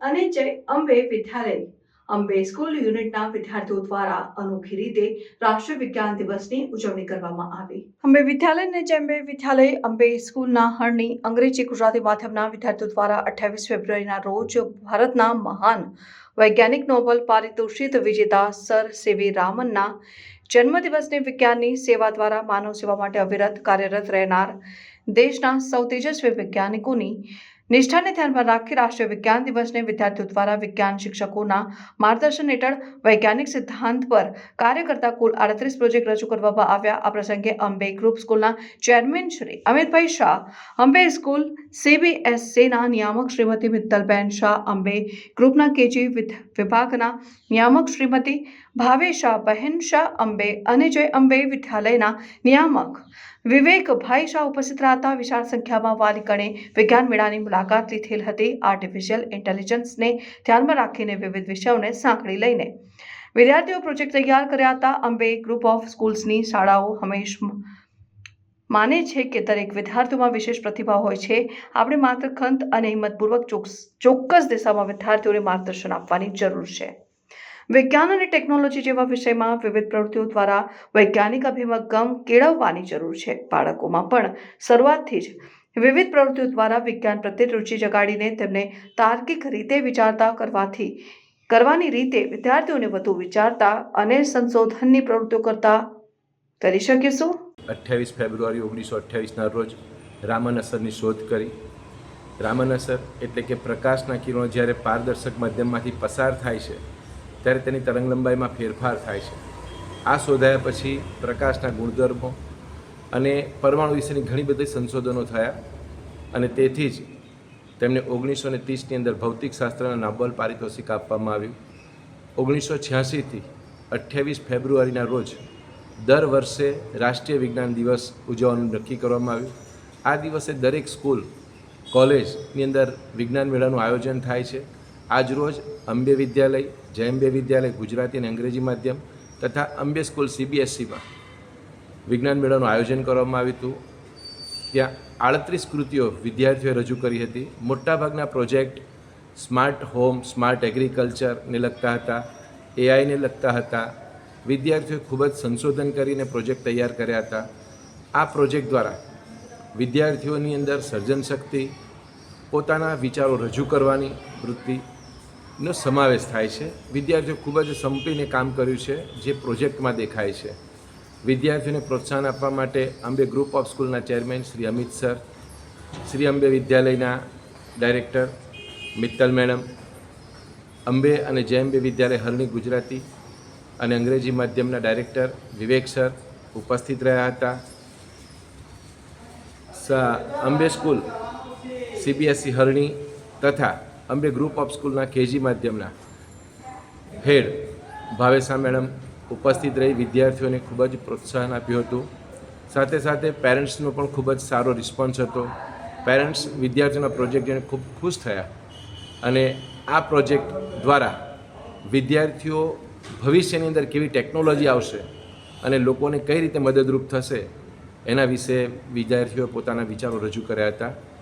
અને જય અંબે વિદ્યાલય અંબે સ્કૂલ યુનિટના વિદ્યાર્થીઓ દ્વારા અનોખી રીતે રાષ્ટ્રીય વિજ્ઞાન દિવસની ઉજવણી કરવામાં આવી। અંબે વિદ્યાલય અને જય અંબે વિદ્યાલય અંબે સ્કૂલના હળની અંગ્રેજી ગુજરાતી માધ્યમના વિદ્યાર્થીઓ દ્વારા 28 ફેબ્રુઆરીના રોજ ભારતના મહાન વૈજ્ઞાનિક નોબેલ પારિતોષિક વિજેતા સર સીવી રામનના જન્મદિવસની વિજ્ઞાનની સેવા દ્વારા માનવ સેવા માટે અવિરત કાર્યરત રહેનાર દેશના સૌ તેજસ્વી વૈજ્ઞાનિકોની નિષ્ઠાને ધ્યાનમાં રાખી રાષ્ટ્રીય વિજ્ઞાન દિવસને વિદ્યાર્થીઓ દ્વારા વિજ્ઞાન શિક્ષકોના માર્ગદર્શન હેઠળ વૈજ્ઞાનિક સિદ્ધાંત પર કાર્ય કરતા કુલ 38 પ્રોજેક્ટ રજૂ કરવામાં આવ્યા। આ પ્રસંગે અંબે ગ્રુપ સ્કૂલના ચેરમેન શ્રી અમિતભાઈ શાહ, અંબે સ્કૂલ CBSEના નિયામક શ્રીમતી મિત્તલબેન શાહ, અંબે ગ્રુપના કેજી વિભાગના નિયામક શ્રીમતી ભાવેશા બહેન શાહ, અંબે અને જય અંબે વિદ્યાલયના નિયામક વિવેકભાઈ શાહ ઉપસ્થિત રહ્યા। વિશાળ સંખ્યામાં વાલીગણે વિજ્ઞાન મેળાની મુલાકાત લીધેલ હતી। આર્ટિફિશિયલ ઇન્ટેલિજન્સને ધ્યાનમાં રાખીને વિવિધ વિષયોને સાંકળી લઈને વિદ્યાર્થીઓ પ્રોજેક્ટ તૈયાર કર્યા હતા। અંબે ગ્રુપ ઓફ સ્કૂલ્સની શાળાઓ હંમેશ માને છે કે દરેક વિદ્યાર્થીઓમાં વિશેષ પ્રતિભા હોય છે। આપણે માત્ર ખંત અને હિંમતપૂર્વક ચોક્કસ દિશામાં વિદ્યાર્થીઓને માર્ગદર્શન આપવાની જરૂર છે। વિજ્ઞાન અને ટેકનોલોજી જેવા વિષયમાં વિવિધ પ્રવૃત્તિઓ દ્વારા વૈજ્ઞાનિક અભિગમ કેળવવાની જરૂર છે। બાળકોમાં પણ શરૂઆતથી જ વિવિધ પ્રવૃત્તિઓ દ્વારા વિજ્ઞાન પ્રત્યે રુચિ જગાડીને તેમને તાર્કિક રીતે વિચારતા કરવાની રીતે વિદ્યાર્થીઓને વધુ વિચારતા અને સંશોધનની પ્રવૃત્તિઓ કરતા કરી શકીશું। 28 ફેબ્રુઆરી 1928ના રોજ રામન અસરની શોધ કરી। રામન અસર એટલે કે પ્રકાશના કિરણો જ્યારે પારદર્શક માધ્યમમાંથી પસાર થાય છે ત્યારે તેની તરંગલંબાઈમાં ફેરફાર થાય છે। આ શોધાયા પછી પ્રકાશના ગુણધર્મો અને પરમાણુ વિશેની ઘણી બધી સંશોધનો થયા અને તેથી જ તેમને 1930ની અંદર ભૌતિકશાસ્ત્રના નોબેલ પારિતોષિક આપવામાં આવ્યું। 1986થી 28 ફેબ્રુઆરીના રોજ દર વર્ષે રાષ્ટ્રીય વિજ્ઞાન દિવસ ઉજવવાનું નક્કી કરવામાં આવ્યું। આ દિવસે દરેક સ્કૂલ કોલેજની અંદર વિજ્ઞાન મેળાનું આયોજન થાય છે। આજરોજ અંબે વિદ્યાલય, જય અંબે વિદ્યાલય ગુજરાતી અને અંગ્રેજી માધ્યમ તથા અંબે સ્કૂલ CBSEમાં વિજ્ઞાન મેળાનું આયોજન કરવામાં આવ્યું હતું। ત્યાં 38 કૃતિઓ વિદ્યાર્થીઓએ રજૂ કરી હતી। મોટાભાગના પ્રોજેક્ટ સ્માર્ટ હોમ, સ્માર્ટ એગ્રીકલ્ચરને લગતા હતા, AIને લગતા હતા। વિદ્યાર્થીઓએ ખૂબ જ સંશોધન કરીને પ્રોજેક્ટ તૈયાર કર્યા હતા। આ પ્રોજેક્ટ દ્વારા વિદ્યાર્થીઓની અંદર સર્જન શક્તિ, પોતાના વિચારો રજૂ કરવાની વૃત્તિનો સમાવેશ થાય છે। વિદ્યાર્થીઓ ખૂબ જ સંપીને કામ કર્યું છે જે પ્રોજેક્ટમાં દેખાય છે। વિદ્યાર્થીઓને પ્રોત્સાહન આપવા માટે અંબે ગ્રુપ ઓફ સ્કૂલના ચેરમેન શ્રી અમિત સર, શ્રી અંબે વિદ્યાલયના ડાયરેક્ટર મિત્તલ મેડમ, અંબે અને જય અંબે વિદ્યાલય હરણી ગુજરાતી અને અંગ્રેજી માધ્યમના ડાયરેક્ટર વિવેક સર ઉપસ્થિત રહ્યા હતા। અંબે સ્કૂલ CBSE હરણી તથા અંબે ગ્રુપ ઓફ સ્કૂલના KG માધ્યમના હેડ ભાવેશા મેડમ ઉપસ્થિત રહી વિદ્યાર્થીઓને ખૂબ જ પ્રોત્સાહન આપ્યું હતું। સાથે સાથે પેરેન્ટ્સનો પણ ખૂબ જ સારો રિસ્પોન્સ હતો। પેરેન્ટ્સ વિદ્યાર્થીઓના પ્રોજેક્ટ જોઈને ખૂબ ખુશ થયા અને આ પ્રોજેક્ટ દ્વારા વિદ્યાર્થીઓ ભવિષ્યની અંદર કેવી ટેકનોલોજી આવશે અને લોકોને કઈ રીતે મદદરૂપ થશે એના વિશે વિદ્યાર્થીઓએ પોતાના વિચારો રજૂ કર્યા હતા।